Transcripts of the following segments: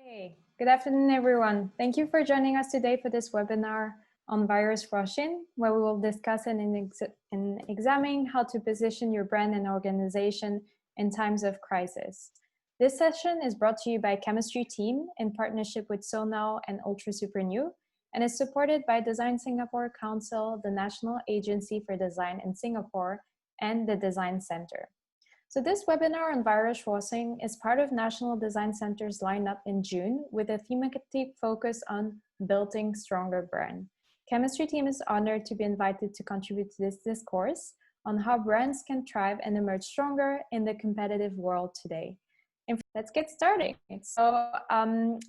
Hey, good afternoon, everyone. Thank you for joining us today for this webinar on VirusWashing, where we will discuss and examine how to position your brand and organization in times of crisis. This session is brought to you by Chemistry Team in partnership with SoNow and UltraSuperNew, and is supported by Design Singapore Council, the National Agency for Design in Singapore, and the Design Center. So this webinar on VirusWashing is part of National Design Center's lineup in June with a thematic focus on building stronger brand. Chemistry Team is honored to be invited to contribute to this discourse on how brands can thrive and emerge stronger in the competitive world today. Let's get started. So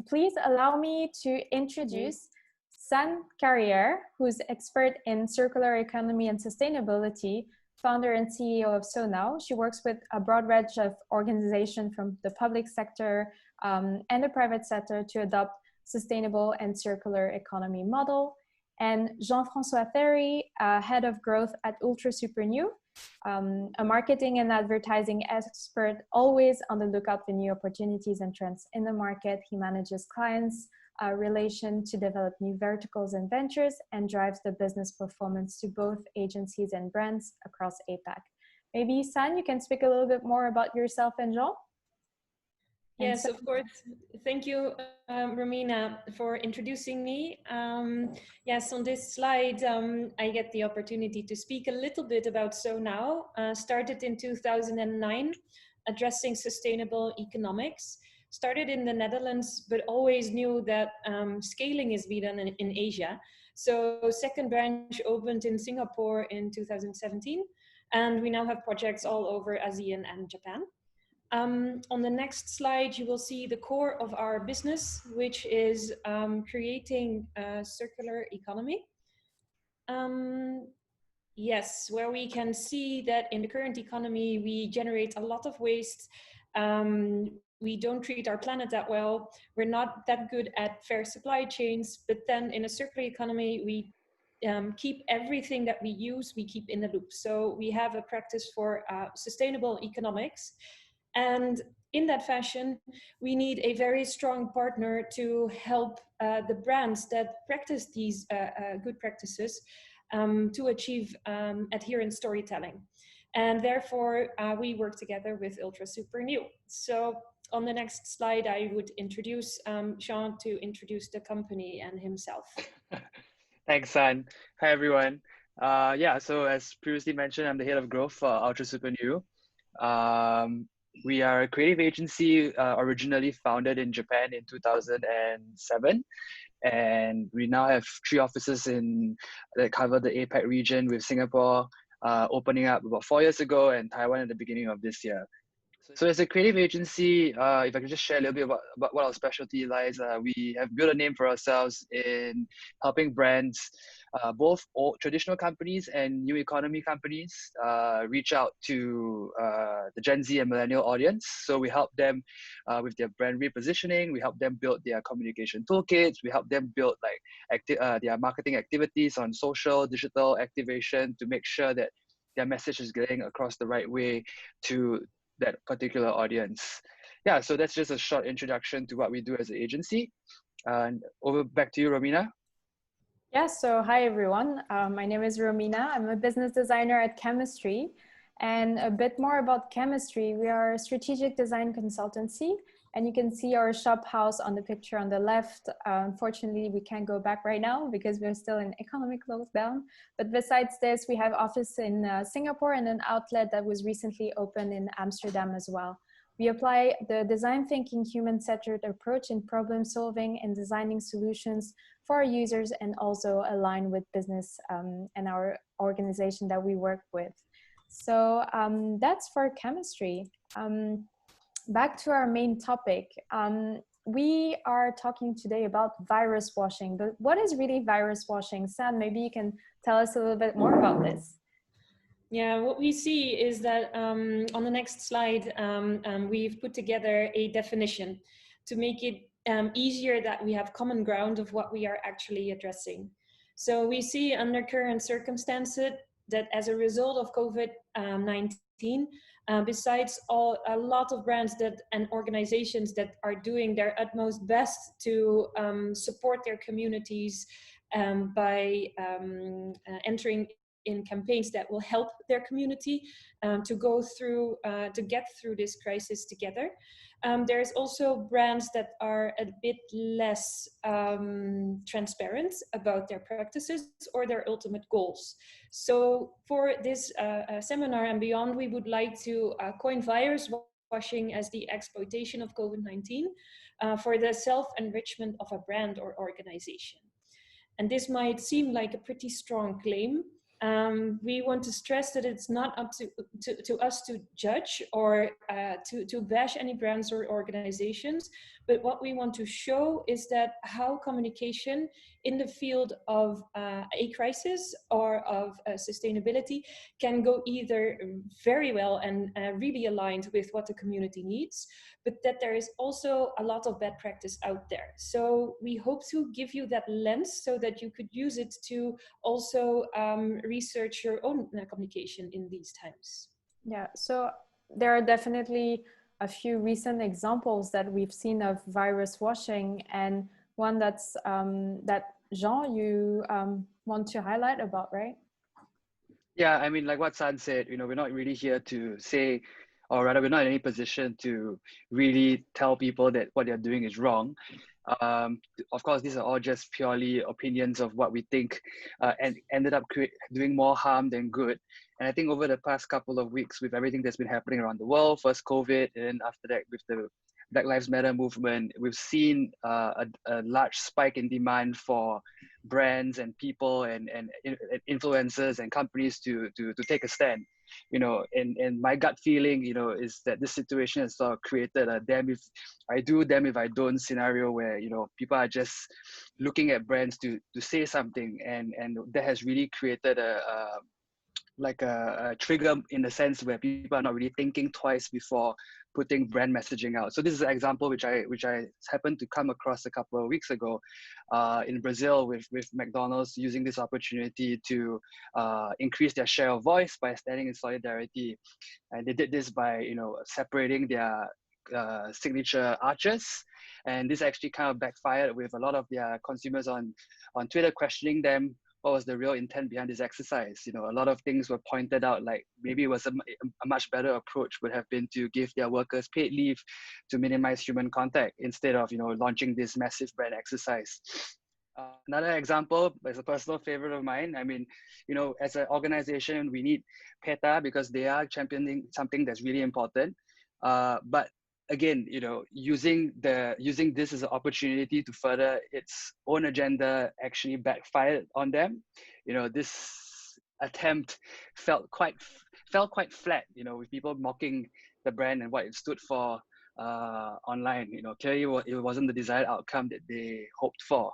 please allow me to introduce Sann Carrière, who's expert in circular economy and sustainability, founder and CEO of SoNow. She works with a broad range of organizations from the public sector and the private sector to adopt sustainable and circular economy model. And Jean-Francois Thery, head of growth at UltraSuperNew, a marketing and advertising expert, always on the lookout for new opportunities and trends in the market. He manages clients' relation to develop new verticals and ventures and drives the business performance to both agencies and brands across APAC. Maybe Sann, you can speak a little bit more about yourself and Jean? Yes, of course. Thank you, Romina, for introducing me. Yes, on this slide, I get the opportunity to speak a little bit about SoNow. Started in 2009, addressing sustainable economics. Started in the Netherlands, but always knew that scaling is being done in Asia. So second branch opened in Singapore in 2017, and we now have projects all over ASEAN and Japan. On the next slide, you will see the core of our business, which is creating a circular economy. Yes, where we can see that in the current economy, we generate a lot of waste. We don't treat our planet that well. We're not that good at fair supply chains, but then in a circular economy, we keep everything that we use, we keep in the loop. So we have a practice for sustainable economics. And in that fashion, we need a very strong partner to help the brands that practice these good practices to achieve adherent storytelling. And therefore, we work together with UltraSuperNew. So on the next slide, I would introduce Jean to introduce the company and himself. Thanks, Sann. Hi, everyone. Yeah, so as previously mentioned, I'm the head of growth for UltraSuperNew. We are a creative agency originally founded in Japan in 2007. And we now have 3 offices that cover the APAC region, with Singapore opening up about 4 years ago and Taiwan at the beginning of this year. So as a creative agency, if I can just share a little bit about what our specialty lies, we have built a name for ourselves in helping brands, both old traditional companies and new economy companies, reach out to the Gen Z and millennial audience. So we help them with their brand repositioning. We help them build their communication toolkits. We help them build their marketing activities on social, digital activation to make sure that their message is getting across the right way to that particular audience. Yeah, so that's just a short introduction to what we do as an agency. And back to you, Romina. Yeah, so hi everyone. My name is Romina. I'm a business designer at Chemistry. And a bit more about Chemistry. We are a strategic design consultancy, and you can see our shop house on the picture on the left. Unfortunately, we can't go back right now because we're still in economic lockdown. But besides this, we have office in Singapore and an outlet that was recently opened in Amsterdam as well. We apply the design thinking, human-centered approach in problem solving and designing solutions for our users, and also align with business and our organization that we work with. So that's for Chemistry. Back to our main topic. We are talking today about VirusWashing, but what is really VirusWashing? Sann, maybe you can tell us a little bit more about this. Yeah, what we see is that on the next slide, we've put together a definition to make it easier that we have common ground of what we are actually addressing. So we see under current circumstances that as a result of COVID-19, Besides a lot of brands and organizations that are doing their utmost best to support their communities by entering in campaigns that will help their community to get through this crisis together. There's also brands that are a bit less transparent about their practices or their ultimate goals. So for this seminar and beyond, we would like to coin virus washing as the exploitation of COVID-19 for the self-enrichment of a brand or organization. And this might seem like a pretty strong claim. We want to stress that it's not up to us to judge or to bash any brands or organizations, but what we want to show is that how communication in the field of a crisis or of sustainability can go either very well and really aligned with what the community needs, but that there is also a lot of bad practice out there. So we hope to give you that lens so that you could use it to also research your own communication in these times. Yeah, so there are definitely a few recent examples that we've seen of virus washing, and one that's that Jean, you want to highlight about, right? Yeah, I mean, like what Sann said, we're not really here to say, or rather, we're not in any position to really tell people that what they're doing is wrong. Of course, these are all just purely opinions of what we think and ended up doing more harm than good. And I think over the past couple of weeks, with everything that's been happening around the world, first COVID, and then after that with the Black Lives Matter movement, we've seen a large spike in demand for brands and people and influencers and companies to take a stand. And my gut feeling, is that this situation has sort of created a damn if I do, damn if I don't scenario where, people are just looking at brands to say something, and that has really created a trigger in the sense where people are not really thinking twice before putting brand messaging out. So this is an example which I happened to come across a couple of weeks ago in Brazil with McDonald's using this opportunity to increase their share of voice by standing in solidarity. And they did this by separating their signature arches, and this actually kind of backfired with a lot of their consumers on Twitter questioning them what was the real intent behind this exercise. A lot of things were pointed out, like maybe it was a much better approach would have been to give their workers paid leave to minimize human contact instead of launching this massive brand exercise. Another example is a personal favorite of mine. I mean, as an organization, we need PETA because they are championing something that's really important. But again, using this as an opportunity to further its own agenda actually backfired on them. This attempt felt quite flat, with people mocking the brand and what it stood for online. Clearly it wasn't the desired outcome that they hoped for.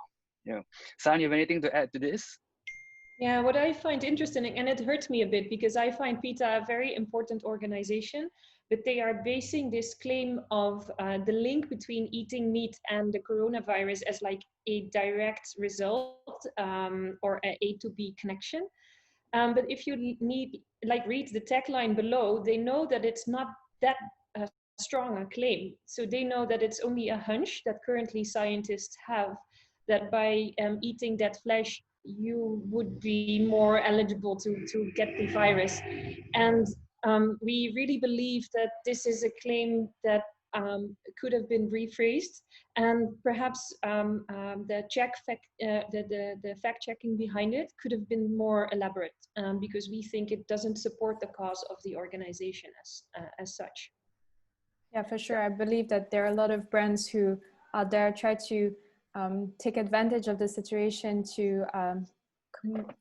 Sann, you have anything to add to this? Yeah, what I find interesting, and it hurts me a bit because I find PETA a very important organization, but they are basing this claim of the link between eating meat and the coronavirus as like a direct result or a to B connection. But if you read the tagline below, they know that it's not that strong a claim. So they know that it's only a hunch that currently scientists have, that by eating that flesh, you would be more eligible to get the virus. And we really believe that this is a claim that could have been rephrased, and perhaps the fact checking behind it could have been more elaborate, because we think it doesn't support the cause of the organization as such. Yeah, for sure. I believe that there are a lot of brands who out there try to take advantage of the situation to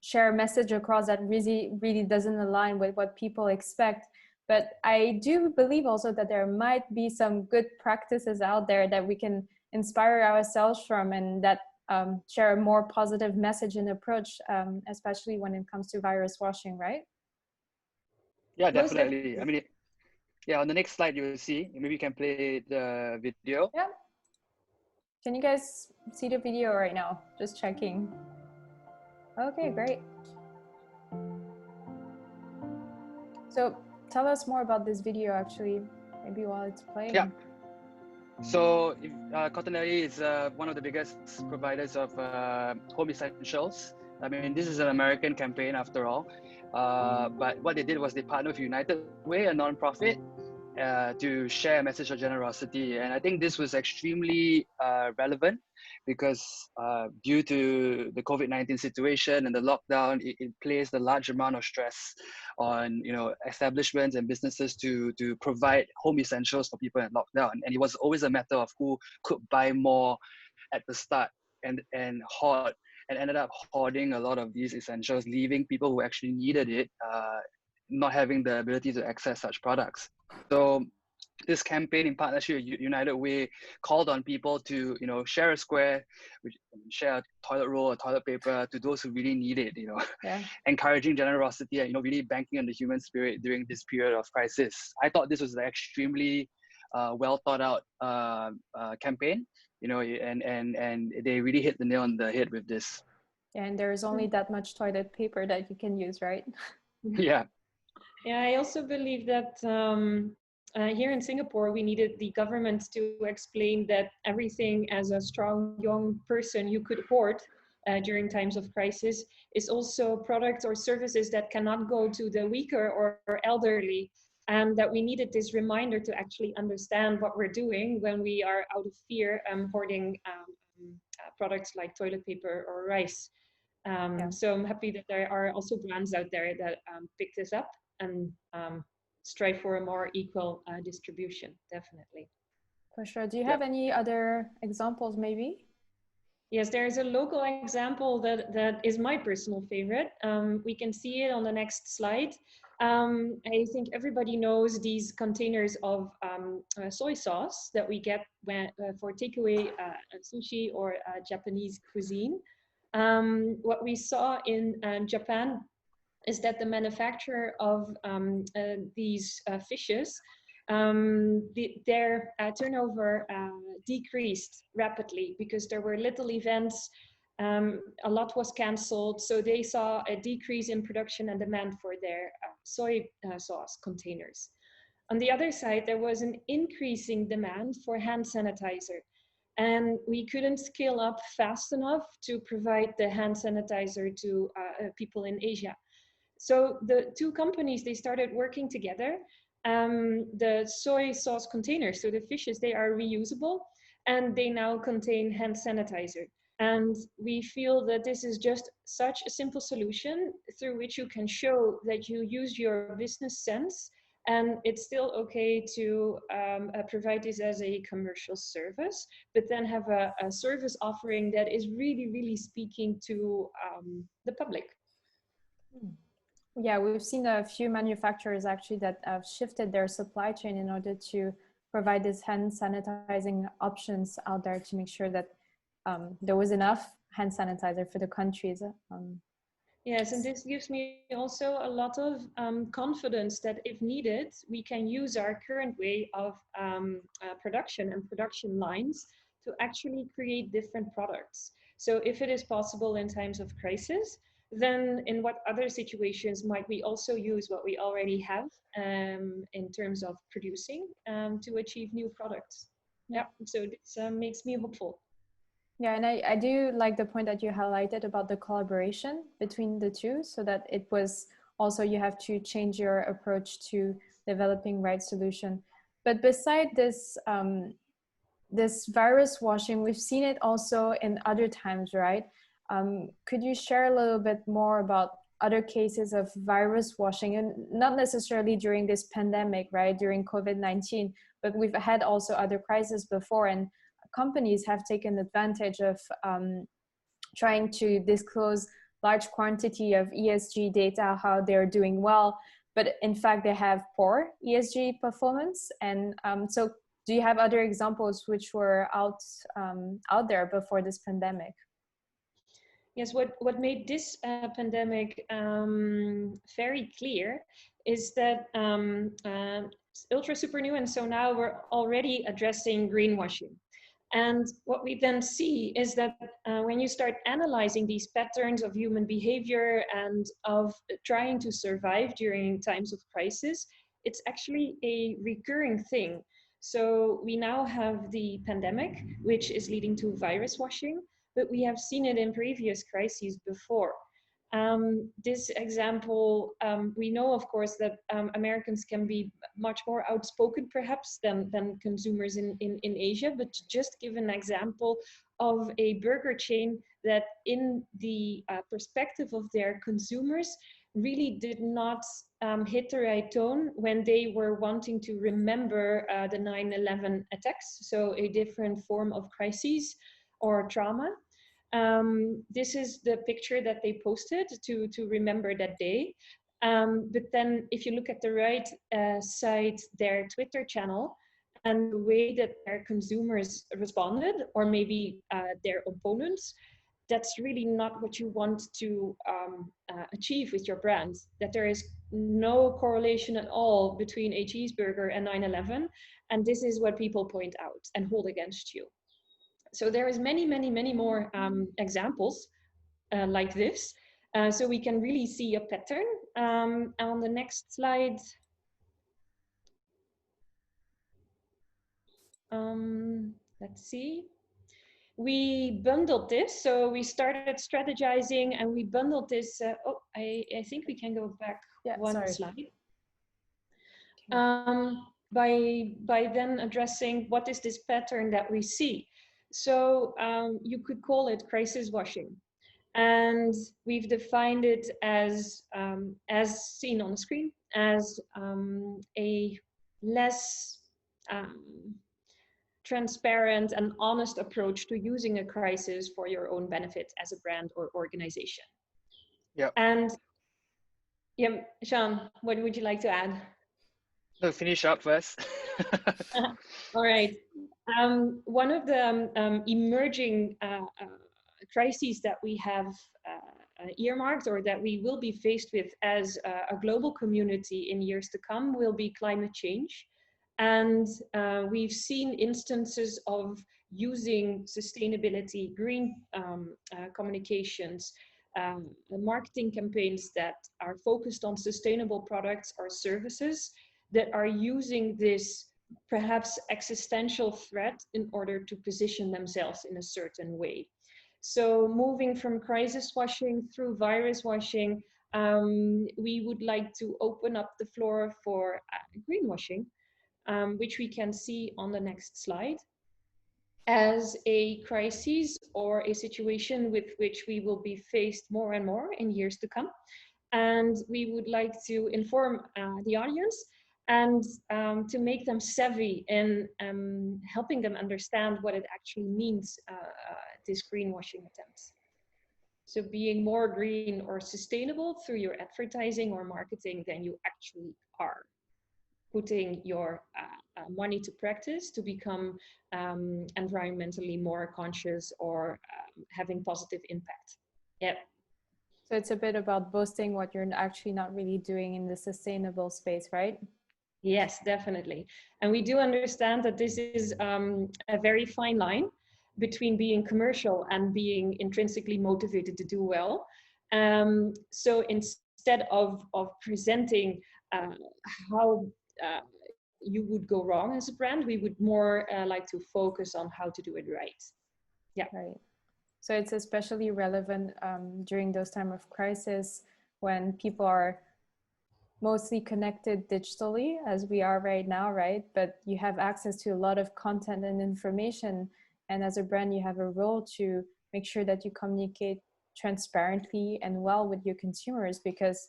share a message across that really doesn't align with what people expect. But I do believe also that there might be some good practices out there that we can inspire ourselves from, and that share a more positive message and approach, especially when it comes to virus washing, right? Yeah, definitely. I mean, yeah, on the next slide, you will see, maybe you can play the video. Yeah. Can you guys see the video right now? Just checking. Okay, great. So Tell us more about this video, actually, maybe while it's playing. Yeah. So Cottonelli is one of the biggest providers of home essentials. I mean, this is an American campaign after all. But what they did was they partnered with United Way, a non-profit, to share a message of generosity. And I think this was extremely relevant because due to the COVID-19 situation and the lockdown, it placed a large amount of stress on establishments and businesses to provide home essentials for people in lockdown. And it was always a matter of who could buy more at the start and hoard, and ended up hoarding a lot of these essentials, leaving people who actually needed it not having the ability to access such products. So this campaign in partnership with United Way called on people to, share a square, share a toilet roll or toilet paper to those who really need it, Yeah. encouraging generosity and, really banking on the human spirit during this period of crisis. I thought this was an extremely well thought out campaign, and they really hit the nail on the head with this. And there's only that much toilet paper that you can use, right? Yeah. Yeah, I also believe that here in Singapore, we needed the government to explain that everything as a strong young person you could hoard during times of crisis is also products or services that cannot go to the weaker or elderly, and that we needed this reminder to actually understand what we're doing when we are out of fear hoarding products like toilet paper or rice. So I'm happy that there are also brands out there that pick this up and strive for a more equal distribution, definitely. For sure. Do you have any other examples maybe? Yes, there is a local example that is my personal favorite. We can see it on the next slide. I think everybody knows these containers of soy sauce that we get for takeaway sushi or Japanese cuisine. What we saw in Japan is that the manufacturer of these fishes, their turnover decreased rapidly because there were little events, a lot was cancelled, so they saw a decrease in production and demand for their soy sauce containers. On the other side, there was an increasing demand for hand sanitizer, and we couldn't scale up fast enough to provide the hand sanitizer to people in Asia. So the two companies, they started working together. The soy sauce containers, so the fishes, they are reusable, and they now contain hand sanitizer. And we feel that this is just such a simple solution through which you can show that you use your business sense, and it's still okay to provide this as a commercial service, but then have a service offering that is really, really speaking to the public. Yeah, we've seen a few manufacturers actually that have shifted their supply chain in order to provide these hand sanitizing options out there to make sure that there was enough hand sanitizer for the countries. Yes, and this gives me also a lot of confidence that if needed, we can use our current way of production and production lines to actually create different products. So if it is possible in times of crisis, then in what other situations might we also use what we already have in terms of producing to achieve new products? Yeah, so this makes me hopeful. Yeah, and I do like the point that you highlighted about the collaboration between the two, so that it was also you have to change your approach to developing right solution. But beside this, this virus washing, we've seen it also in other times, right? Could you share a little bit more about other cases of virus washing, and not necessarily during this pandemic, right? During COVID-19, but we've had also other crises before, and companies have taken advantage of trying to disclose large quantity of ESG data, how they're doing well, but in fact they have poor ESG performance. And so do you have other examples which were out there before this pandemic? Yes, what made this pandemic very clear is that UltraSuperNew and so now we're already addressing greenwashing. And what we then see is that when you start analyzing these patterns of human behavior and of trying to survive during times of crisis, it's actually a recurring thing. So we now have the pandemic, which is leading to virus washing, but we have seen it in previous crises before. This example, we know, of course, that Americans can be much more outspoken, perhaps, than consumers in Asia. But to just give an example of a burger chain that, in the perspective of their consumers, really did not hit the right tone when they were wanting to remember the 9/11 attacks, so a different form of crises or trauma. This is the picture that they posted to remember that day. But then if you look at the right side, their Twitter channel, and the way that their consumers responded, or maybe their opponents, that's really not what you want to achieve with your brand. That there is no correlation at all between a cheeseburger and 9/11. And this is what people point out and hold against you. So there is many more examples like this. So we can really see a pattern. On the next slide, let's see. We bundled this, so we started strategizing and we bundled this. I think we can go back one slide. By then addressing what is this pattern that we see. So you could call it crisis washing. And we've defined it as seen on the screen, as a less transparent and honest approach to using a crisis for your own benefit as a brand or organization. Yeah. And yeah, Jean, what would you like to add? No, finish up first. All right. One of the emerging crises that we have earmarked, or that we will be faced with as a global community in years to come, will be climate change. And we've seen instances of using sustainability, green communications, marketing campaigns that are focused on sustainable products or services that are using this perhaps existential threat in order to position themselves in a certain way. So moving from crisis washing through virus washing, we would like to open up the floor for greenwashing, which we can see on the next slide, as a crisis or a situation with which we will be faced more and more in years to come. And we would like to inform the audience and to make them savvy in helping them understand what it actually means, this greenwashing attempts. So being more green or sustainable through your advertising or marketing than you actually are. Putting your money to practice to become environmentally more conscious or having positive impact. Yeah. So it's a bit about boasting what you're actually not really doing in the sustainable space, right? Yes, definitely. And we do understand that this is a very fine line between being commercial and being intrinsically motivated to do well. So instead of presenting how you would go wrong as a brand, we would more like to focus on how to do it right. Yeah. Right. So it's especially relevant during those times of crisis when people are mostly connected digitally, as we are right now, right? But you have access to a lot of content and information. And as a brand, you have a role to make sure that you communicate transparently and well with your consumers, because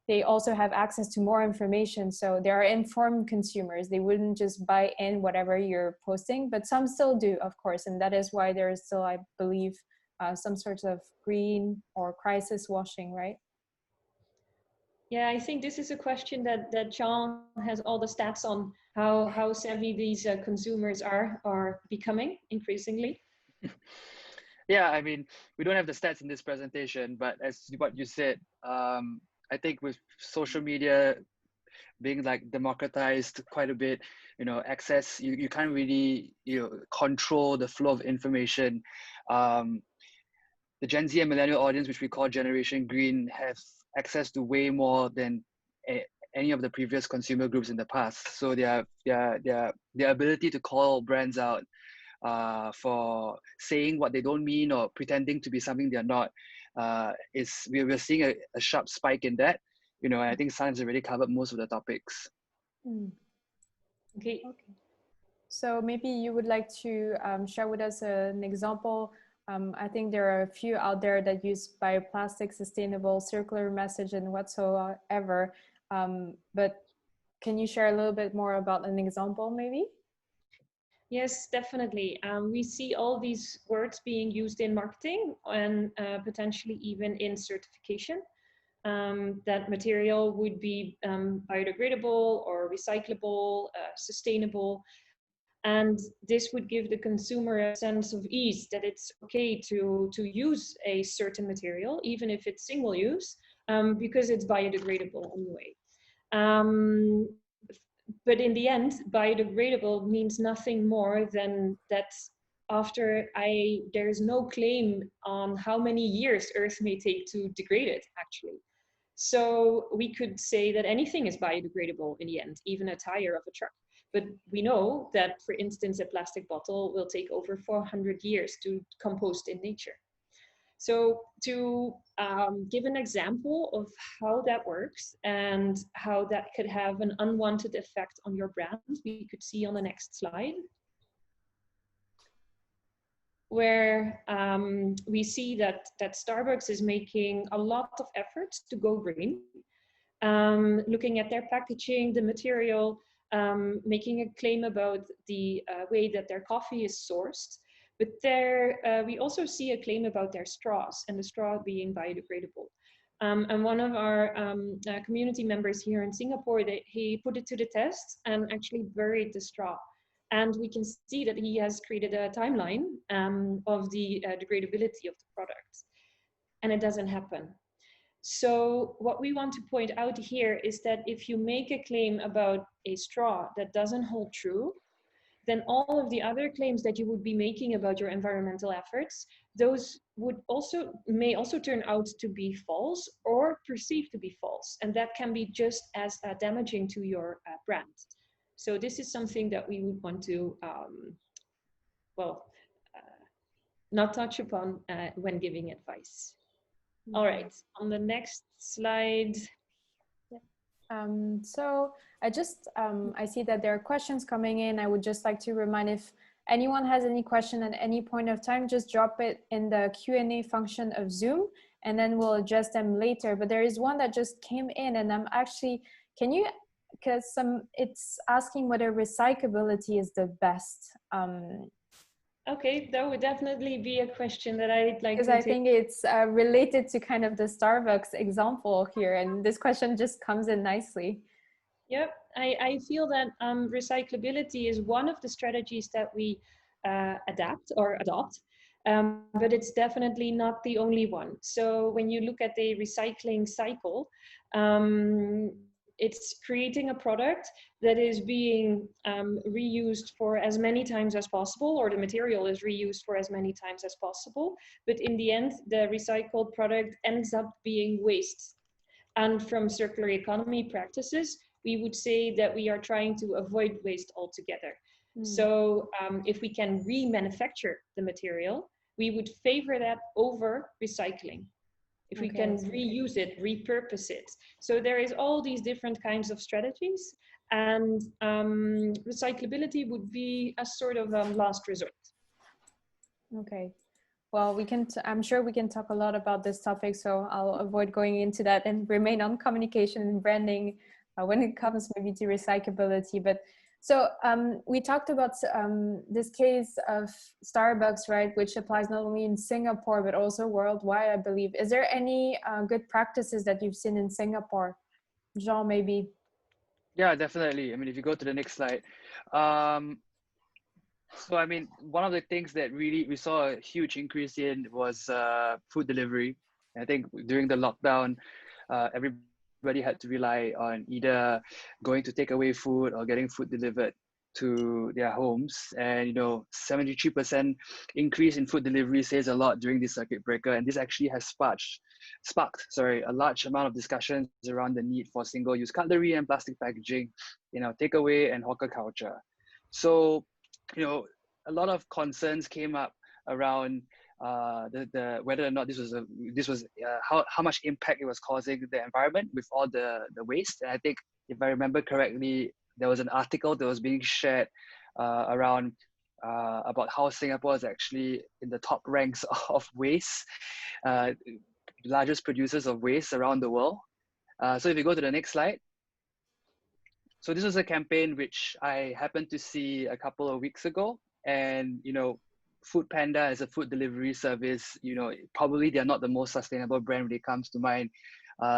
they also have access to more information. So they are informed consumers. They wouldn't just buy in whatever you're posting, but some still do, of course. And that is why there is still, I believe, some sort of green or crisis washing, right? Yeah, I think this is a question that Jean has all the stats on, how savvy these consumers are becoming increasingly. Yeah, I mean, we don't have the stats in this presentation, but as what you said, I think with social media being like democratized quite a bit, access, you can't really, control the flow of information. The Gen Z and millennial audience, which we call Generation Green, have access to way more than any of the previous consumer groups in the past. So their ability to call brands out for saying what they don't mean or pretending to be something they're not, we're seeing a sharp spike in that. And I think Sann's already covered most of the topics. Okay. So maybe you would like to share with us an example. I think there are a few out there that use bioplastic, sustainable, circular message and whatsoever. But can you share a little bit more about an example maybe? Yes, definitely. We see all these words being used in marketing and potentially even in certification. That material would be biodegradable or recyclable, sustainable. And this would give the consumer a sense of ease that it's okay to use a certain material, even if it's single use, because it's biodegradable anyway. But in the end, biodegradable means nothing more than that after there's no claim on how many years Earth may take to degrade it, actually. So we could say that anything is biodegradable in the end, even a tire of a truck. But we know that, for instance, a plastic bottle will take over 400 years to compost in nature. So to give an example of how that works and how that could have an unwanted effect on your brand, we could see on the next slide, where we see that Starbucks is making a lot of efforts to go green, looking at their packaging, the material, making a claim about the way that their coffee is sourced. But there, we also see a claim about their straws and the straw being biodegradable. And one of our community members here in Singapore, he put it to the test and actually buried the straw. And we can see that he has created a timeline of the degradability of the product. And it doesn't happen. So what we want to point out here is that if you make a claim about a straw that doesn't hold true, then all of the other claims that you would be making about your environmental efforts, those may also turn out to be false or perceived to be false. And that can be just as damaging to your brand. So this is something that we would want to, not touch upon when giving advice. All right, on the next slide. So I see that there are questions coming in. I would just like to remind, if anyone has any question at any point of time, just drop it in the Q&A function of Zoom and then we'll address them later. But there is one that just came in and I'm actually, because it's asking whether recyclability is the best. Okay, that would definitely be a question that I'd like to take. Because I think it's related to kind of the Starbucks example here, and this question just comes in nicely. Yep, I feel that recyclability is one of the strategies that we adopt, but it's definitely not the only one. So when you look at the recycling cycle, it's creating a product that is being reused for as many times as possible, or the material is reused for as many times as possible. But in the end, the recycled product ends up being waste. And from circular economy practices, we would say that we are trying to avoid waste altogether. So if we can remanufacture the material, we would favor that over recycling. If we can reuse it, repurpose it. So there is all these different kinds of strategies, and recyclability would be a sort of last resort. Okay. Well, I'm sure we can talk a lot about this topic, so I'll avoid going into that and remain on communication and branding when it comes maybe to recyclability. But so we talked about this case of Starbucks, right, which applies not only in Singapore, but also worldwide, I believe. Is there any good practices that you've seen in Singapore? Jean, maybe? Yeah, definitely. I mean, if you go to the next slide. So, I mean, one of the things that really we saw a huge increase in was food delivery. I think during the lockdown, everybody had to rely on either going to take away food or getting food delivered to their homes. And 73% increase in food delivery says a lot during this circuit breaker, and this actually has sparked a large amount of discussions around the need for single-use cutlery and plastic packaging in our takeaway and hawker culture. So a lot of concerns came up around the whether or not this was how much impact it was causing the environment with all the waste. And I think, if I remember correctly, there was an article that was being shared around about how Singapore is actually in the top ranks of waste, largest producers of waste around the world. So if you go to the next slide. So this was a campaign which I happened to see a couple of weeks ago, and Food Panda as a food delivery service, probably they're not the most sustainable brand when it comes to mind.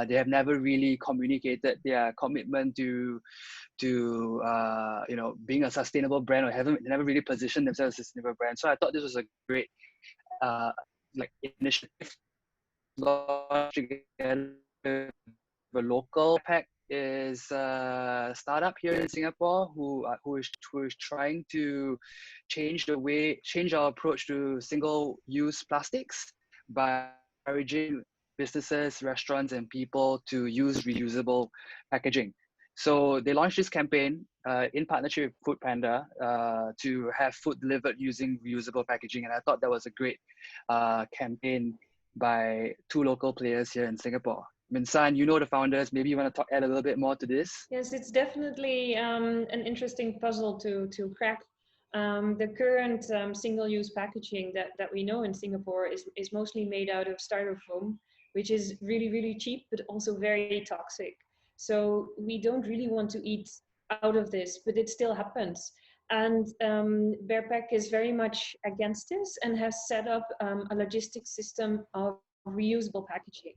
They have never really communicated their commitment to being a sustainable brand, or never really positioned themselves as a sustainable brand. So I thought this was a great initiative launched together with a local pack is a startup here in Singapore who is trying to change our approach to single-use plastics by encouraging businesses, restaurants, and people to use reusable packaging. So they launched this campaign in partnership with Food Panda to have food delivered using reusable packaging, and I thought that was a great campaign by two local players here in Singapore. Sann, the founders. Maybe you want to add a little bit more to this? Yes, it's definitely an interesting puzzle to crack. The current single-use packaging that we know in Singapore is mostly made out of styrofoam, which is really, really cheap, but also very toxic. So we don't really want to eat out of this, but it still happens. And Bearpack is very much against this and has set up a logistics system of reusable packaging.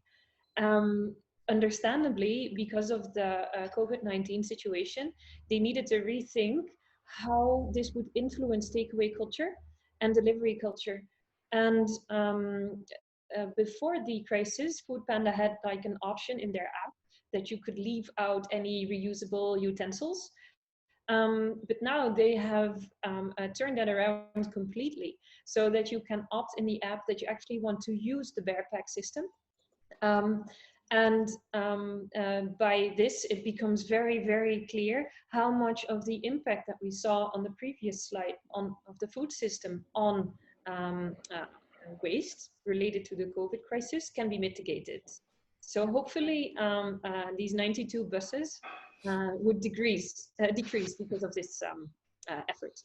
Understandably, because of the COVID-19 situation, they needed to rethink how this would influence takeaway culture and delivery culture. And before the crisis, Food Panda had like an option in their app that you could leave out any reusable utensils. But now they have turned that around completely, so that you can opt in the app that you actually want to use the Bearpack system. By this, it becomes very, very clear how much of the impact that we saw on the previous slide of the food system on waste related to the COVID crisis can be mitigated. So hopefully these 92 buses would decrease because of this effort.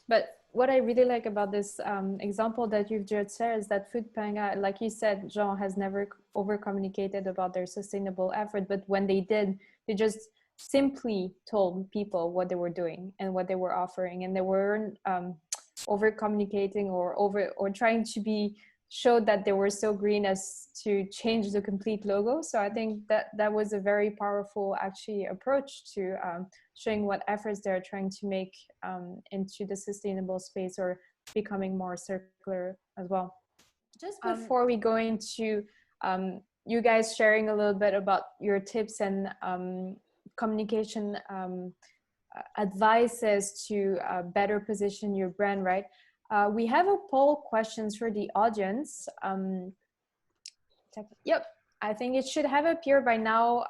But what I really like about this example that you've just shared is that Food Panda, like you said, Jean, has never over-communicated about their sustainable effort. But when they did, they just simply told people what they were doing and what they were offering. And they weren't over-communicating or trying to showed that they were so green as to change the complete logo. So I think that was a very powerful actually approach to showing what efforts they're trying to make into the sustainable space or becoming more circular as well. Just before we go into you guys sharing a little bit about your tips and communication advices to better position your brand, right? We have a poll questions for the audience. Yep, I think it should have appeared by now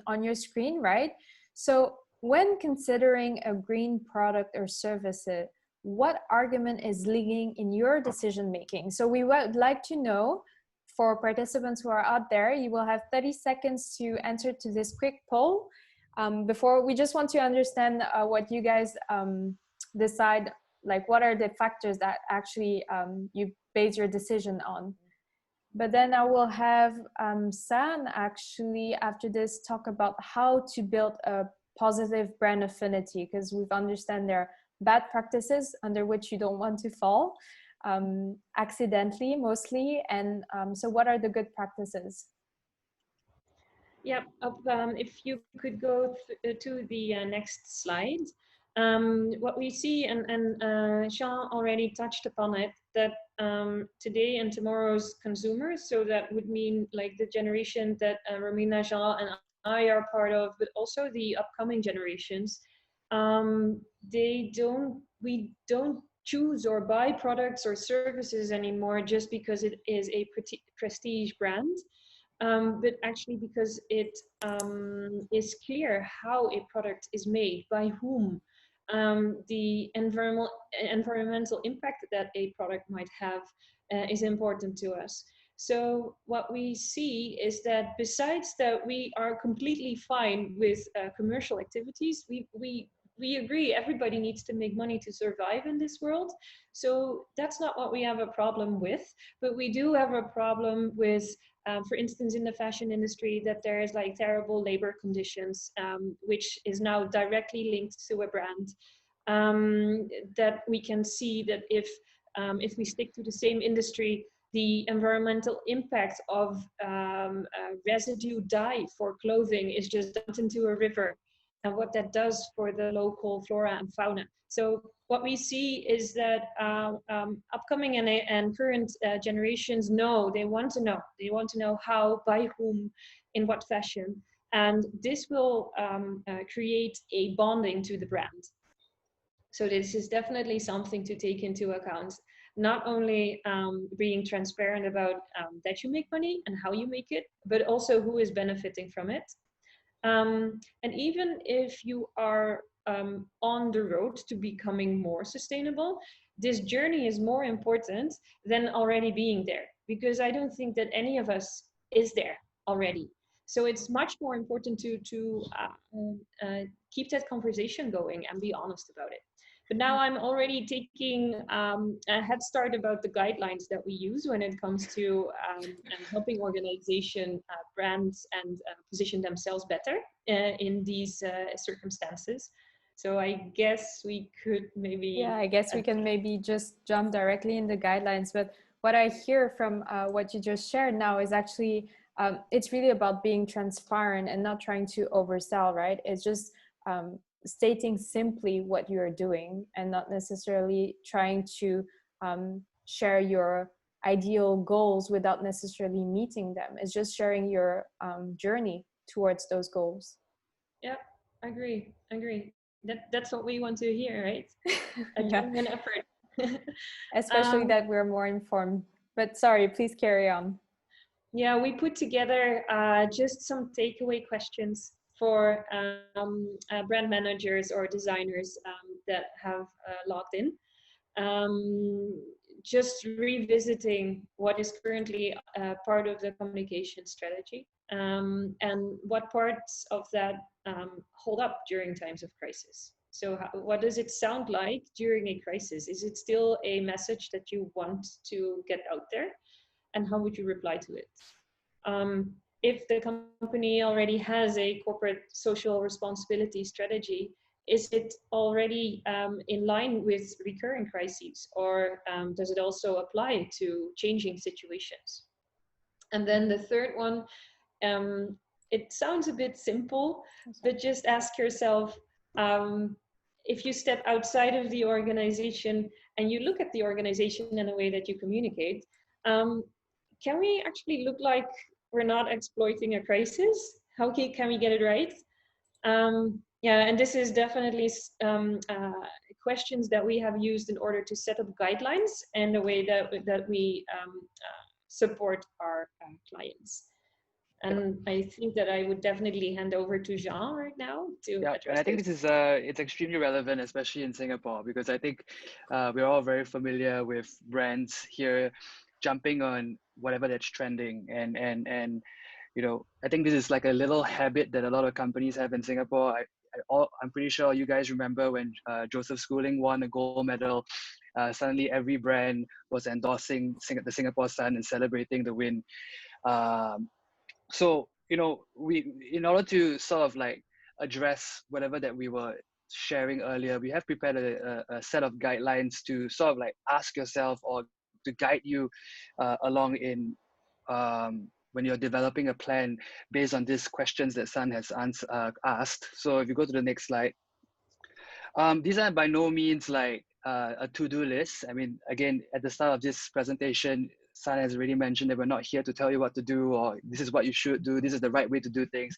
on your screen, right? So when considering a green product or service, what argument is leading in your decision making? So we would like to know, for participants who are out there, you will have 30 seconds to answer to this quick poll. Before, we just want to understand what you guys decide, like what are the factors that actually you base your decision on. But then I will have Sann actually after this talk about how to build a positive brand affinity, because we've understand there are bad practices under which you don't want to fall, accidentally mostly, and so what are the good practices? Yeah, if you could go to the next slide. What we see, and Jean already touched upon it, that today and tomorrow's consumers, so that would mean like the generation that Romina, Jean, and I are part of, but also the upcoming generations, we don't choose or buy products or services anymore just because it is a prestige brand, but actually because it is clear how a product is made, by whom, the environmental impact that a product might have is important to us. So what we see is that besides that we are completely fine with commercial activities, we agree everybody needs to make money to survive in this world. So that's not what we have a problem with, but we do have a problem with, for instance, in the fashion industry, that there is like terrible labor conditions, which is now directly linked to a brand. That we can see that if we stick to the same industry, the environmental impact of residue dye for clothing is just dumped into a river, and what that does for the local flora and fauna. So what we see is that upcoming and current generations they want to know how, by whom, in what fashion, and this will create a bonding to the brand. So this is definitely something to take into account. Not only being transparent about that you make money and how you make it, but also who is benefiting from it. And even if you are on the road to becoming more sustainable, this journey is more important than already being there, because I don't think that any of us is there already. So it's much more important to keep that conversation going and be honest about it. But now I'm already taking a head start about the guidelines that we use when it comes to helping organization brands and position themselves better in these circumstances. So I guess we could maybe... Yeah, I guess we can maybe just jump directly in the guidelines. But what I hear from what you just shared now is actually, it's really about being transparent and not trying to oversell, right? It's just stating simply what you're doing and not necessarily trying to share your ideal goals without necessarily meeting them. It's just sharing your journey towards those goals. Yeah, agree. That's what we want to hear, right? A genuine effort. Especially that we're more informed. But sorry, please carry on. Yeah, we put together just some takeaway questions for brand managers or designers that have logged in. Just revisiting what is currently part of the communication strategy, and what parts of that hold up during times of crisis. So what does it sound like during a crisis? Is it still a message that you want to get out there? And how would you reply to it? If the company already has a corporate social responsibility strategy, is it already in line with recurring crises, or does it also apply to changing situations? And then the third one, it sounds a bit simple, but just ask yourself, if you step outside of the organization and you look at the organization in a way that you communicate, can we actually look like we're not exploiting a crisis? How can we get it right? Yeah, and this is definitely questions that we have used in order to set up guidelines and the way that we support our clients. And I think that I would definitely hand over to Jean right now to address and I think this is it's extremely relevant, especially in Singapore, because I think we're all very familiar with brands here jumping on whatever that's trending, and you know, I think this is like a little habit that a lot of companies have in Singapore. I'm pretty sure you guys remember when Joseph Schooling won a gold medal. Suddenly every brand was endorsing the Singapore Sun and celebrating the win. So, you know, in order to sort of like address whatever that we were sharing earlier, we have prepared a set of guidelines to sort of like ask yourself or to guide you along in when you're developing a plan based on these questions that Sann has asked. So if you go to the next slide, these are by no means like a to-do list. I mean, again, at the start of this presentation, Sann has already mentioned that we're not here to tell you what to do, or this is what you should do, this is the right way to do things.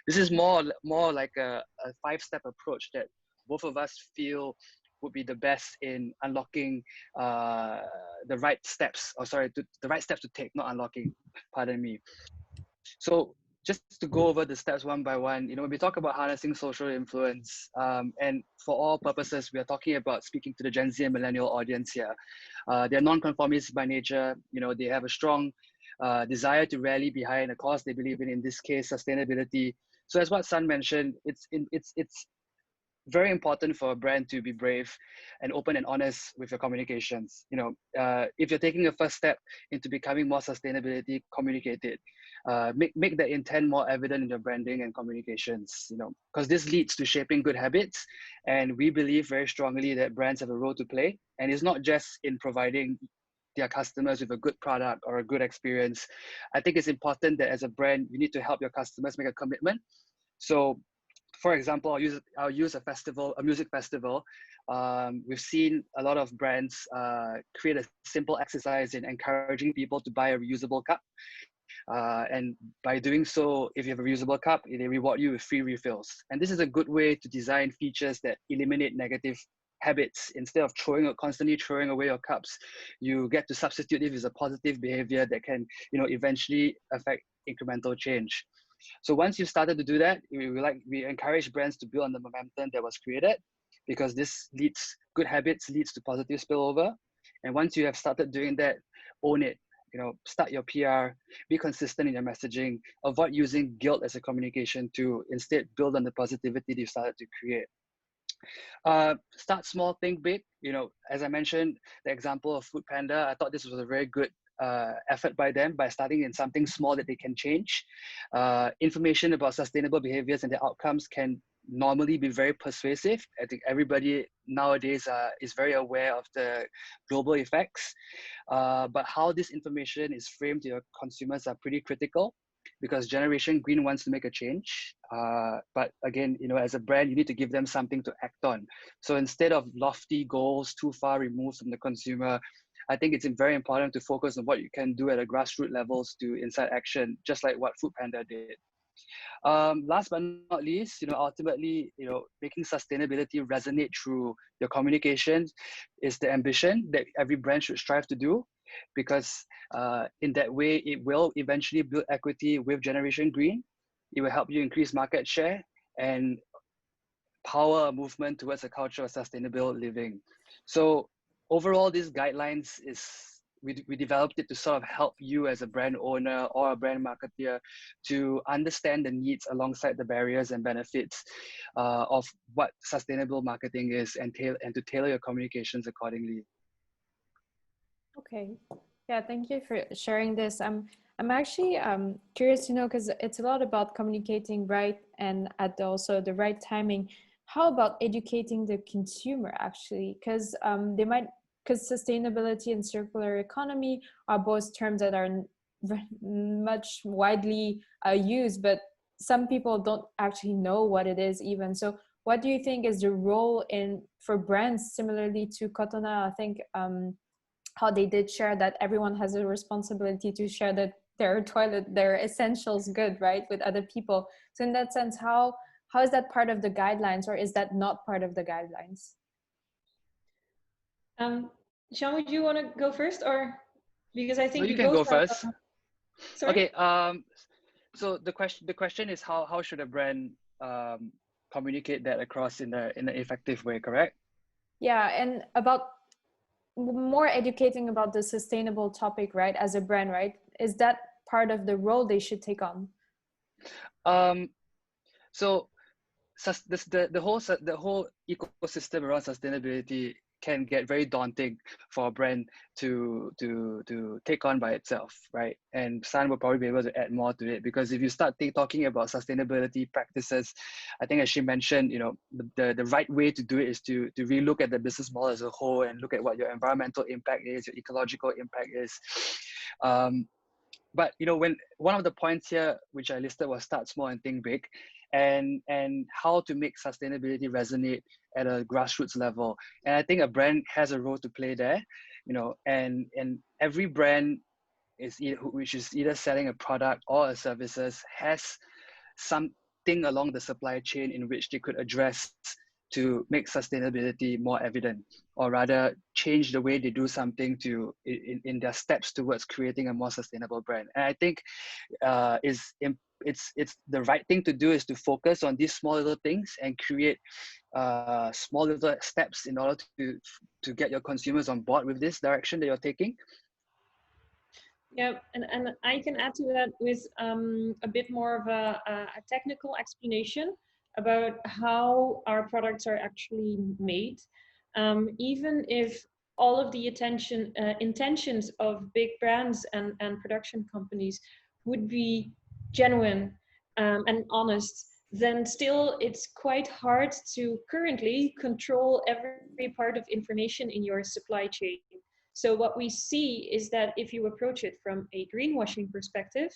This is more like a 5-step approach that both of us feel would be the best in unlocking the right steps, the right steps to take, not unlocking, pardon me. So just to go over the steps one by one, when we talk about harnessing social influence, and for all purposes, we are talking about speaking to the Gen Z and millennial audience here. They're non-conformists by nature. They have a strong desire to rally behind a cause they believe in this case, sustainability. So as what Sann mentioned, it's very important for a brand to be brave and open and honest with your communications. If you're taking a first step into becoming more sustainability, communicate it. Make the intent more evident in your branding and communications, because this leads to shaping good habits. And we believe very strongly that brands have a role to play. And it's not just in providing their customers with a good product or a good experience. I think it's important that as a brand, you need to help your customers make a commitment. So for example, I'll use a music festival. We've seen a lot of brands create a simple exercise in encouraging people to buy a reusable cup. And by doing so, if you have a reusable cup, they reward you with free refills. And this is a good way to design features that eliminate negative habits. Instead of constantly throwing away your cups, you get to substitute it with a positive behavior that can, eventually affect incremental change. So once you started to do that, we encourage brands to build on the momentum that was created, because good habits leads to positive spillover. And once you have started doing that, own it. Start your PR, be consistent in your messaging, avoid using guilt as a communication tool. Instead, build on the positivity you started to create. Start small, think big. As I mentioned, the example of Food Panda, I thought this was a very good effort by them by starting in something small that they can change. Information about sustainable behaviors and their outcomes can normally be very persuasive. I think everybody nowadays is very aware of the global effects, but how this information is framed to your consumers are pretty critical, because Generation Green wants to make a change. But again, as a brand, you need to give them something to act on. So instead of lofty goals too far removed from the consumer, I think it's very important to focus on what you can do at a grassroots levels to incite action, just like what Food Panda did. Last but not least, ultimately, making sustainability resonate through your communications is the ambition that every brand should strive to do, because in that way, it will eventually build equity with Generation Green. It will help you increase market share and power a movement towards a culture of sustainable living. So overall, these guidelines we developed it to sort of help you as a brand owner or a brand marketer to understand the needs alongside the barriers and benefits of what sustainable marketing is, and to tailor your communications accordingly. Okay, yeah, thank you for sharing this. I'm actually curious to know, because it's a lot about communicating right and at also the right timing. How about educating the consumer actually? Because sustainability and circular economy are both terms that are much widely used, but some people don't actually know what it is even. So what do you think is the role for brands similarly to Kotona? I think how they did share that everyone has a responsibility to share their essentials good, right, with other people. So in that sense, how is that part of the guidelines, or is that not part of the guidelines? Jean, would you want to go first, or because I think you can go first. Sorry? Okay. So the question is how should a brand communicate that across in an effective way, correct? Yeah, and about more educating about the sustainable topic, right? As a brand, right? Is that part of the role they should take on? So the whole ecosystem around sustainability can get very daunting for a brand to take on by itself, right? And Sann will probably be able to add more to it, because if you start talking about sustainability practices, I think as she mentioned, the right way to do it is to really look at the business model as a whole and look at what your environmental impact is, your ecological impact is. But when one of the points here which I listed was start small and think big, and how to make sustainability resonate at a grassroots level. And I think a brand has a role to play there, and every brand which is either selling a product or a services has something along the supply chain in which they could address to make sustainability more evident, or rather change the way they do something to in their steps towards creating a more sustainable brand. And I think it's the right thing to do is to focus on these small little things and create small little steps in order to get your consumers on board with this direction that you're taking. Yeah, and I can add to that with a bit more of a technical explanation about how our products are actually made. Even if all of the intentions of big brands and production companies would be genuine and honest, then still it's quite hard to currently control every part of information in your supply chain. So what we see is that if you approach it from a greenwashing perspective,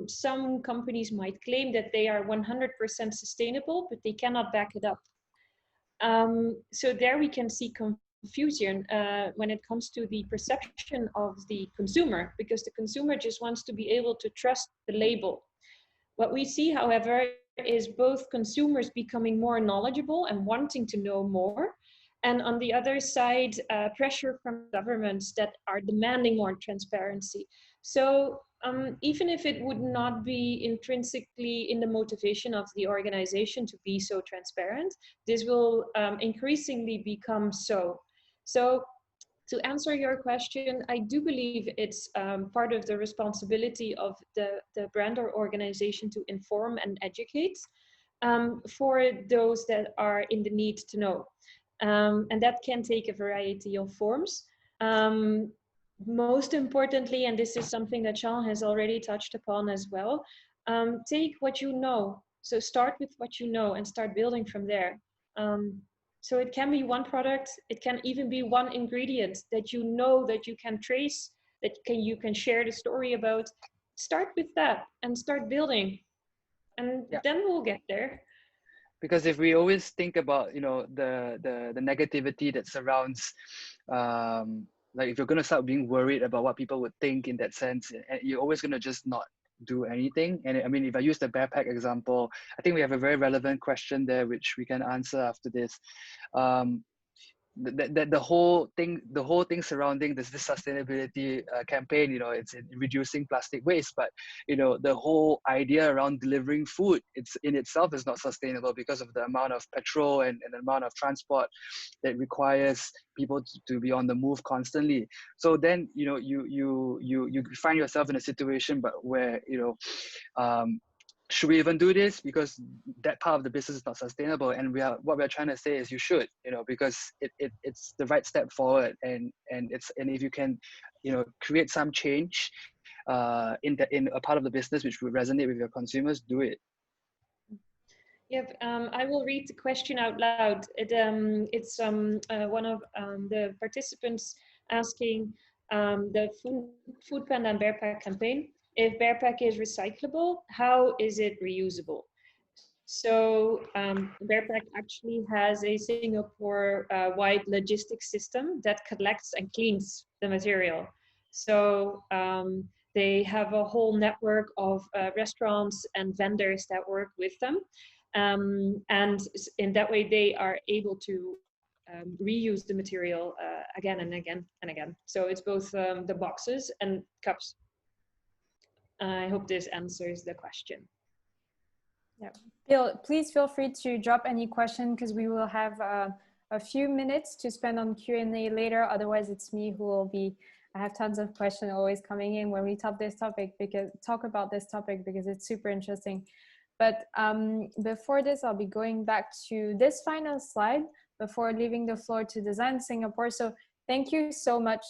some companies might claim that they are 100% sustainable, but they cannot back it up. So there we can see confusion when it comes to the perception of the consumer, because the consumer just wants to be able to trust the label. What we see, however, is both consumers becoming more knowledgeable and wanting to know more, and on the other side, pressure from governments that are demanding more transparency. So even if it would not be intrinsically in the motivation of the organization to be so transparent, this will increasingly become so. So to answer your question, I do believe it's part of the responsibility of the brand or organization to inform and educate for those that are in the need to know. And that can take a variety of forms. Most importantly, and this is something that Jean has already touched upon as well, take what you know. So start with what you know and start building from there. So it can be one product, it can even be one ingredient that you know that you can trace, that you can share the story about. Start with that and start building, and then we'll get there. Because if we always think about, you know, the negativity that surrounds, like if you're going to start being worried about what people would think in that sense, you're always going to just not do anything. And I mean, if I use the backpack example, I think we have a very relevant question there, which we can answer after this. The whole thing surrounding this sustainability campaign, you know, it's in reducing plastic waste, but you know, the whole idea around delivering food, it's in itself is not sustainable because of the amount of petrol and the amount of transport that requires people to be on the move constantly. So then, you know, you find yourself in a situation but where, you know, should we even do this? Because that part of the business is not sustainable. And what we're trying to say is you should, you know, because it's the right step forward. And if you can, you know, create some change in a part of the business which would resonate with your consumers, do it. Yep, I will read the question out loud. It's one of the participants asking the Food Panda and Bearpack campaign. If Bearpack is recyclable, how is it reusable? So Bearpack actually has a Singapore-wide logistics system that collects and cleans the material. So they have a whole network of restaurants and vendors that work with them. And in that way, they are able to reuse the material again and again and again. So it's both the boxes and cups. I hope this answers the question. Yeah, please feel free to drop any question, because we will have a few minutes to spend on Q&A later. Otherwise, it's me who will be. I have tons of questions always coming in when we talk about this topic because it's super interesting. But before this, I'll be going back to this final slide before leaving the floor to Design Singapore. So thank you so much,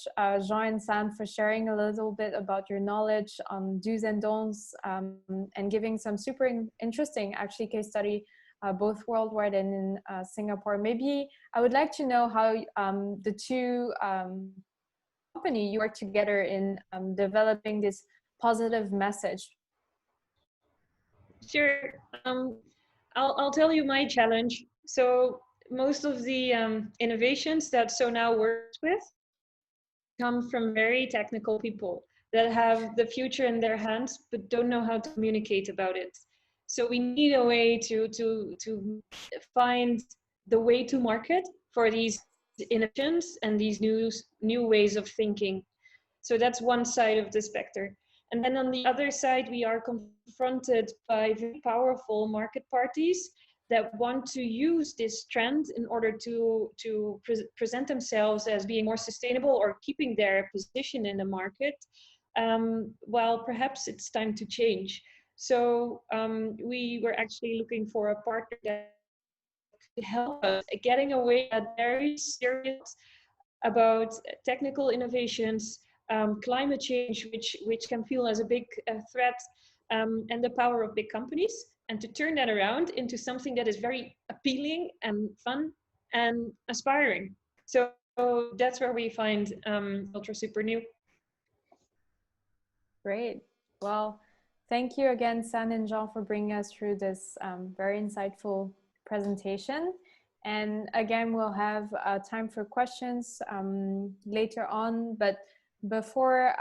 Jean and Sann, for sharing a little bit about your knowledge on do's and don'ts and giving some super interesting, actually, case study, both worldwide and in Singapore. Maybe I would like to know how the two companies you work together in developing this positive message. Sure. I'll tell you my challenge. So most of the innovations that SoNow works with come from very technical people that have the future in their hands but don't know how to communicate about it. So we need a way to find the way to market for these innovations and these new ways of thinking. So that's one side of the spectrum. And then on the other side, we are confronted by very powerful market parties that want to use this trend in order to present themselves as being more sustainable or keeping their position in the market, while perhaps it's time to change. So we were actually looking for a partner that could help us getting away at very serious about technical innovations, climate change, which can feel as a big threat, and the power of big companies, and to turn that around into something that is very appealing and fun and aspiring. So that's where we find UltraSuperNew. Great. Well, thank you again, Sann and Jean, for bringing us through this very insightful presentation. And again, we'll have time for questions later on. But before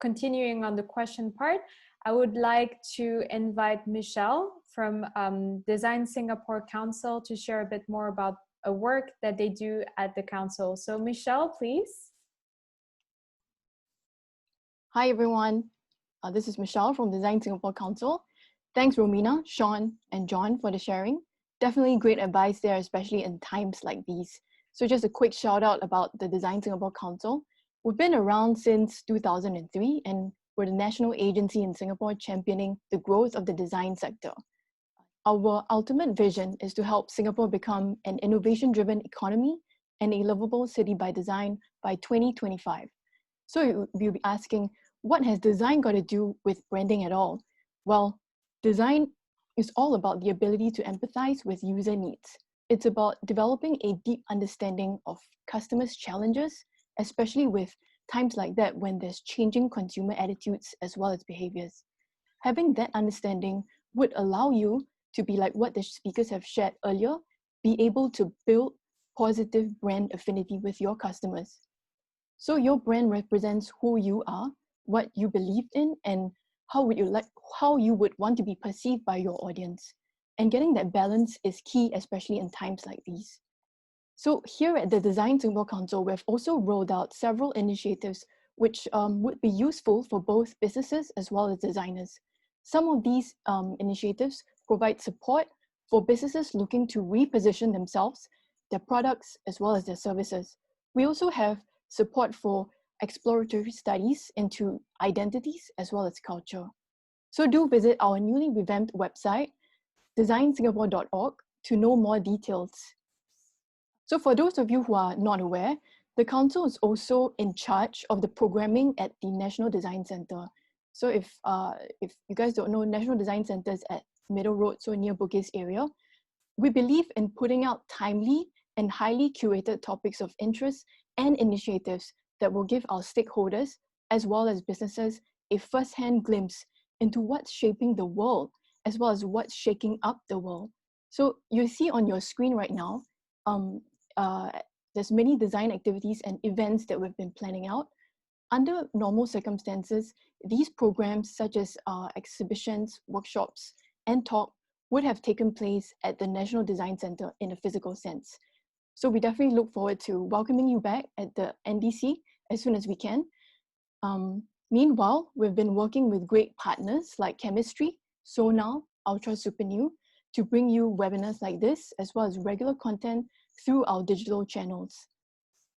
continuing on the question part, I would like to invite Michelle from Design Singapore Council to share a bit more about a work that they do at the council. So Michelle, please. Hi everyone, this is Michelle from Design Singapore Council. Thanks Romina, Sean and John for the sharing. Definitely great advice there, especially in times like these. So just a quick shout out about the Design Singapore Council. We've been around since 2003 and we're the national agency in Singapore championing the growth of the design sector. Our ultimate vision is to help Singapore become an innovation-driven economy and a livable city by design by 2025. So you'll be asking, what has design got to do with branding at all? Well, design is all about the ability to empathize with user needs. It's about developing a deep understanding of customers' challenges, especially with times like that when there's changing consumer attitudes as well as behaviors. Having that understanding would allow you to be like what the speakers have shared earlier, be able to build positive brand affinity with your customers. So your brand represents who you are, what you believe in, and how you would want to be perceived by your audience. And getting that balance is key, especially in times like these. So here at the Design Singapore Council, we've also rolled out several initiatives which would be useful for both businesses as well as designers. Some of these initiatives provide support for businesses looking to reposition themselves, their products, as well as their services. We also have support for exploratory studies into identities as well as culture. So do visit our newly revamped website, designsingapore.org, to know more details. So for those of you who are not aware, the council is also in charge of the programming at the National Design Centre. So if you guys don't know, National Design Centre is at Middle Road, so near Bugis area. We believe in putting out timely and highly curated topics of interest and initiatives that will give our stakeholders, as well as businesses, a first-hand glimpse into what's shaping the world, as well as what's shaking up the world. So you see on your screen right now, there's many design activities and events that we've been planning out. Under normal circumstances, these programs such as exhibitions, workshops, and talk would have taken place at the National Design Centre in a physical sense. So we definitely look forward to welcoming you back at the NDC as soon as we can. Meanwhile, we've been working with great partners like Chemistry, Sonar, UltraSuperNew to bring you webinars like this, as well as regular content through our digital channels.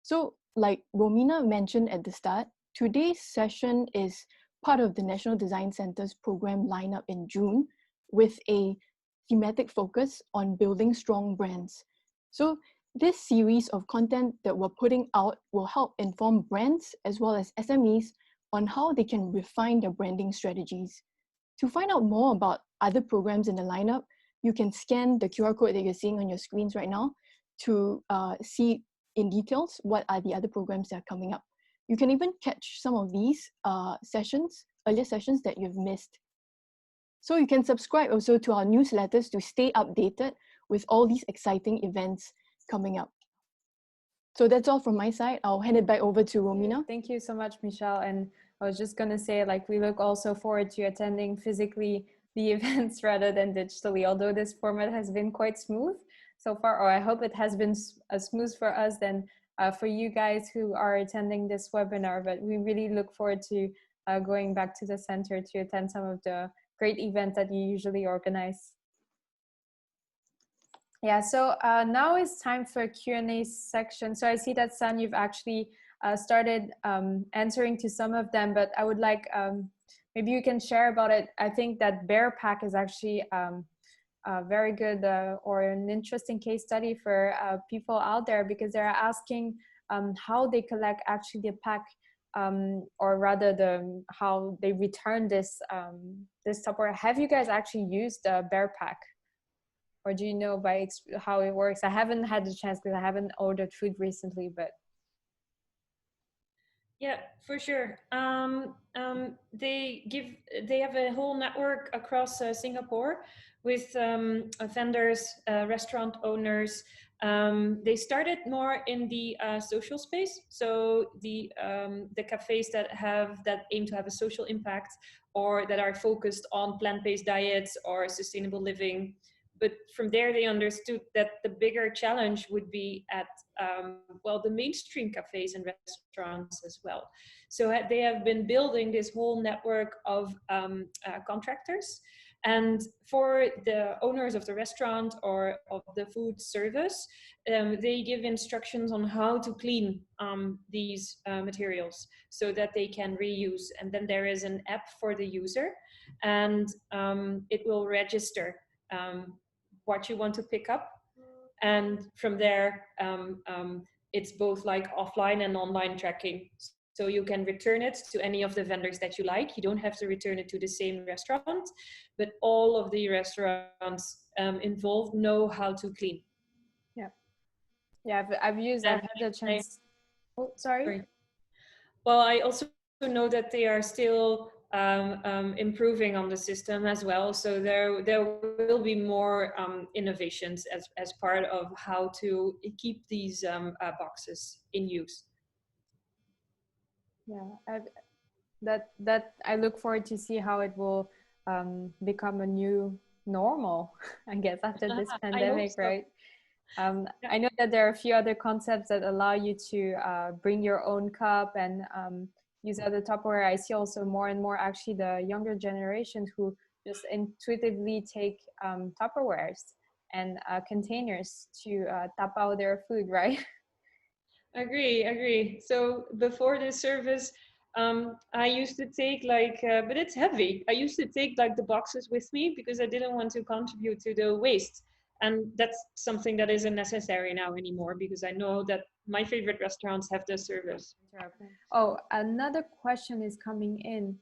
So like Romina mentioned at the start, today's session is part of the National Design Centre's program lineup in June with a thematic focus on building strong brands. So this series of content that we're putting out will help inform brands as well as SMEs on how they can refine their branding strategies. To find out more about other programs in the lineup, you can scan the QR code that you're seeing on your screens right now to see in details what are the other programs that are coming up. You can even catch some of these earlier sessions that you've missed. So you can subscribe also to our newsletters to stay updated with all these exciting events coming up. So that's all from my side. I'll hand it back over to Romina. Thank you so much, Michelle. And I was just going to say, like, we look also forward to attending physically the events rather than digitally, although this format has been quite smooth. so far, or I hope it has been smooth for us than for you guys who are attending this webinar. But we really look forward to going back to the center to attend some of the great events that you usually organize. Yeah, so now it's time for a Q&A section. So I see that, Sann, you've actually started answering to some of them, but I would like, maybe you can share about it. I think that Bear Pack is actually a very good or an interesting case study for people out there, because they're asking how they collect actually the pack, or rather how they return this this Tupperware. Have you guys actually used the Bear Pack? Or do you know how it works? I haven't had the chance because I haven't ordered food recently, but. Yeah, for sure. They have a whole network across Singapore with vendors, restaurant owners. They started more in the social space, so the cafes that aim to have a social impact, or that are focused on plant-based diets or sustainable living. But from there, they understood that the bigger challenge would be at, well, the mainstream cafes and restaurants as well. So they have been building this whole network of contractors. And for the owners of the restaurant or of the food service, they give instructions on how to clean these materials so that they can reuse. And then there is an app for the user, and it will register what you want to pick up, and from there it's both like offline and online tracking, so you can return it to any of the vendors that you like. You don't have to return it to the same restaurant, but all of the restaurants involved know how to clean. Yeah, I've had the chance. Oh, sorry. Well, I also know that they are still improving on the system as well. So there will be more innovations as part of how to keep these boxes in use. Yeah, I look forward to see how it will become a new normal, I guess, after this pandemic, right? I know that there are a few other concepts that allow you to bring your own cup and use other Tupperware. I see also more and more actually the younger generations who just intuitively take Tupperwares and containers to tap out their food, right? Agree. So before this service, I used to take but it's heavy. I used to take like the boxes with me because I didn't want to contribute to the waste. And that's something that isn't necessary now anymore, because I know that my favorite restaurants have this service. Oh, another question is coming in.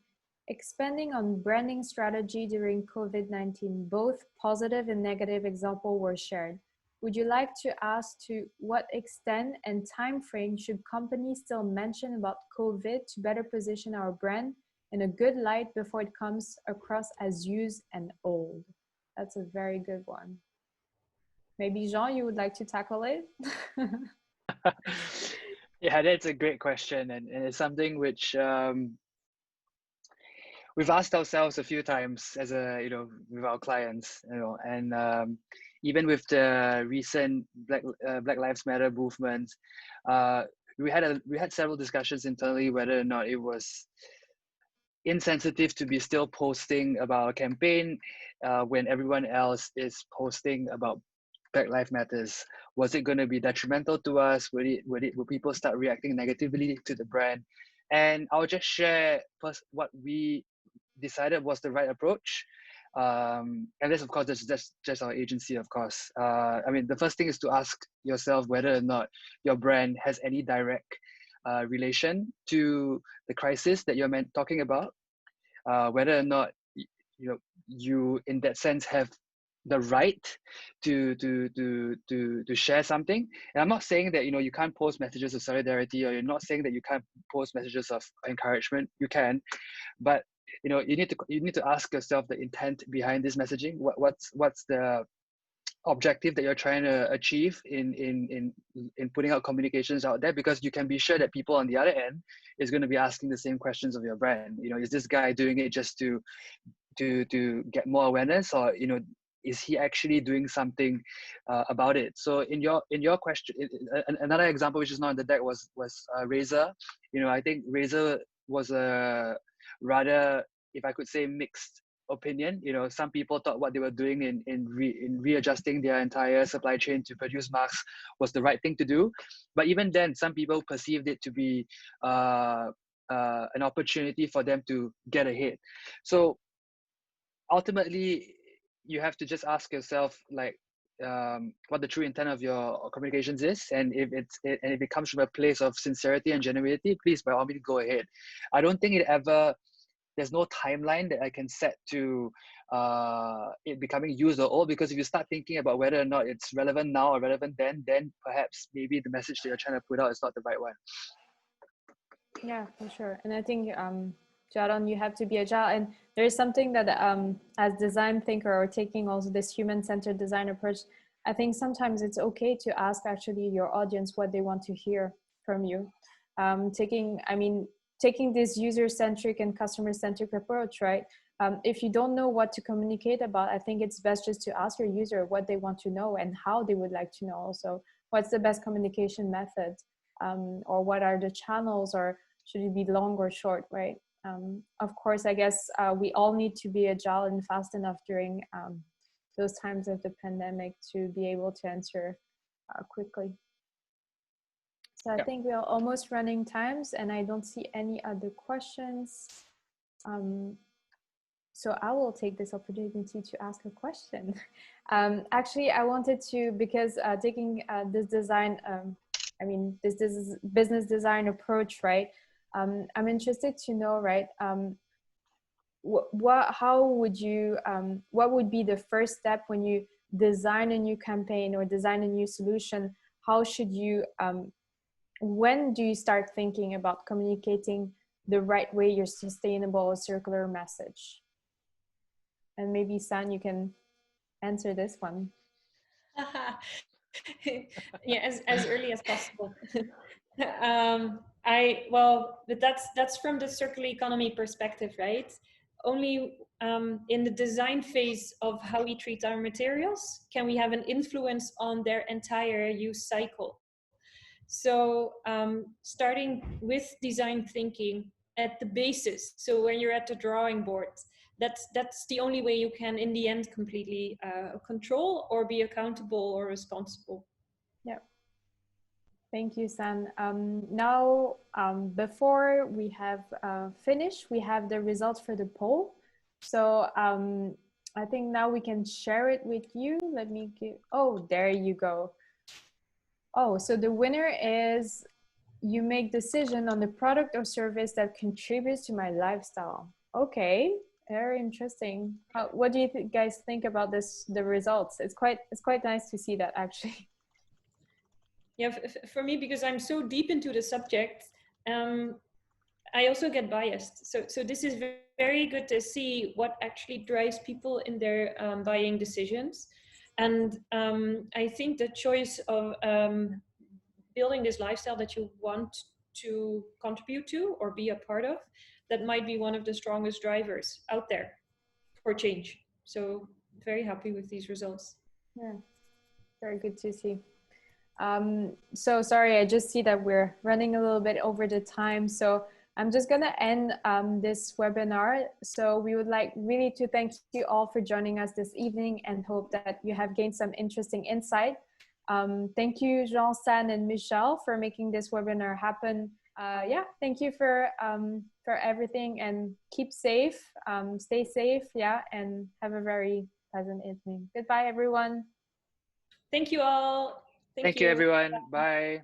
Expanding on branding strategy during COVID-19, both positive and negative examples were shared. Would you like to ask to what extent and time frame should companies still mention about COVID to better position our brand in a good light before it comes across as used and old? That's a very good one. Maybe Jean, you would like to tackle it? Yeah, that's a great question, and it's something which we've asked ourselves a few times as with our clients, and even with the recent Black Lives Matter movement, we had several discussions internally whether or not it was insensitive to be still posting about a campaign when everyone else is posting about Black Lives Matters. Was it going to be detrimental to us? Would people start reacting negatively to the brand? And I'll just share first what we decided was the right approach. And this, of course, that's just our agency, of course. I mean, the first thing is to ask yourself whether or not your brand has any direct relation to the crisis that you're talking about. Whether or not you in that sense have the right to share something. And I'm not saying that you can't post messages of solidarity, or you're not saying that you can't post messages of encouragement. You can, but you need to ask yourself the intent behind this messaging. What's the objective that you're trying to achieve in putting out communications out there? Because you can be sure that people on the other end is going to be asking the same questions of your brand. Is this guy doing it just to get more awareness, or is he actually doing something about it? So in your question, another example which is not in the deck was Razer. You know, I think Razer was a rather, if I could say, mixed opinion. You know, some people thought what they were doing in readjusting their entire supply chain to produce masks was the right thing to do, but even then some people perceived it to be an opportunity for them to get ahead. So ultimately you have to just ask yourself, like, what the true intent of your communications is, and if it comes from a place of sincerity and genuinity, please by all means go ahead. I don't think there's no timeline that I can set to it becoming used or old, because if you start thinking about whether or not it's relevant now or relevant then perhaps maybe the message that you're trying to put out is not the right one. Yeah, for sure. And I think, Jaron, you have to be agile. And there is something that as design thinker, or taking also this human-centered design approach, I think sometimes it's okay to ask actually your audience what they want to hear from you. Taking this user-centric and customer-centric approach, right? If you don't know what to communicate about, I think it's best just to ask your user what they want to know and how they would like to know. Also, what's the best communication method, or what are the channels, or should it be long or short, right? Of course, I guess we all need to be agile and fast enough during those times of the pandemic to be able to answer quickly. So I think we are almost running times, and I don't see any other questions. So I will take this opportunity to ask a question. Actually, I wanted to, because taking this design, this business design approach, right? I'm interested to know, right? What would be the first step when you design a new campaign or design a new solution? How should you, when do you start thinking about communicating the right way your sustainable or circular message? And maybe Sann, you can answer this one. Yeah, as early as possible. But that's from the circular economy perspective, right? Only in the design phase of how we treat our materials can we have an influence on their entire use cycle. So starting with design thinking at the basis. So when you're at the drawing board, that's the only way you can, in the end, completely control or be accountable or responsible. Yeah. Thank you, Sann. Now, before we have finished, we have the results for the poll. So I think now we can share it with you. Let me give, oh, there you go. Oh, so the winner is, you make decision on the product or service that contributes to my lifestyle. Okay, very interesting. What do you guys think about this? The results? It's quite nice to see that, actually. Yeah, for me, because I'm so deep into the subject, I also get biased. So this is very good to see what actually drives people in their buying decisions. And I think the choice of building this lifestyle that you want to contribute to or be a part of, that might be one of the strongest drivers out there for change. So very happy with these results. Yeah, very good to see. So sorry, I just see that we're running a little bit over the time. So I'm just gonna end this webinar. So we would like really to thank you all for joining us this evening, and hope that you have gained some interesting insight. Thank you, Jean, Sann, and Michelle for making this webinar happen. Yeah, thank you for everything, and keep safe, stay safe, yeah, and have a very pleasant evening. Goodbye, everyone. Thank you all. Thank you, everyone. Bye.